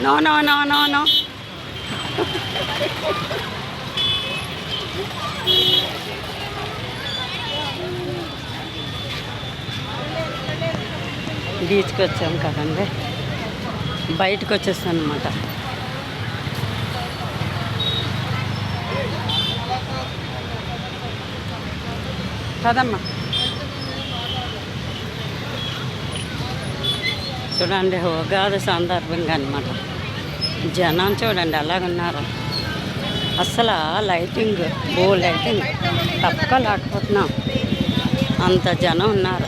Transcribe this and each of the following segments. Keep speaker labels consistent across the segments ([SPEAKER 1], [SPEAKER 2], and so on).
[SPEAKER 1] No no no no no. బీచ్కి వచ్చాం కదండి, బయటకు వచ్చేస్తాను అనమాట. కదమ్మా చూడండి, ఉగాది సందర్భంగా అనమాట. జనం చూడండి ఎలాగున్నారు. అసలు లైటింగ్ లైటింగ్ తప్పలేకపోతున్నాం, అంత జనం ఉన్నారు.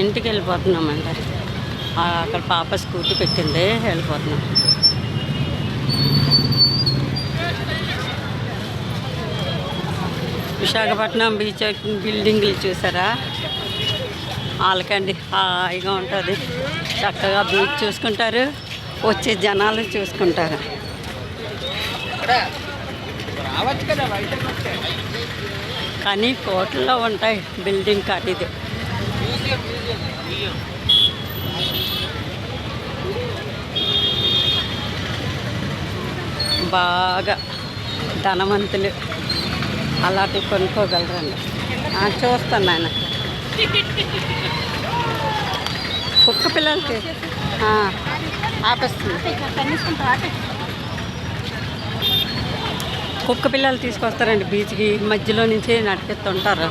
[SPEAKER 1] ఇంటికి వెళ్ళిపోతున్నామండి. అక్కడ పాప స్కూటీ పెట్టింది, వెళ్ళిపోతున్నాం. విశాఖపట్నం బీచ్ బిల్డింగ్లు చూసారా, వాళ్ళకండి హాయిగా ఉంటుంది. చక్కగా బీచ్ చూసుకుంటారు, వచ్చే జనాలు చూసుకుంటారు. కానీ కోట్లలో ఉంటాయి బిల్డింగ్ కట్టిది. బాగా ధనవంతులు అలాంటివి కొనుక్కోగలరండి. చూస్తాను నాయన. కుక్క పిల్లలకి ఆపేస్తుంది. కుక్క పిల్లలు తీసుకొస్తారండి బీచ్కి, మధ్యలో నుంచి నడిపిస్తుంటారు,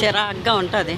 [SPEAKER 1] చిరాగ్గా ఉంటుంది.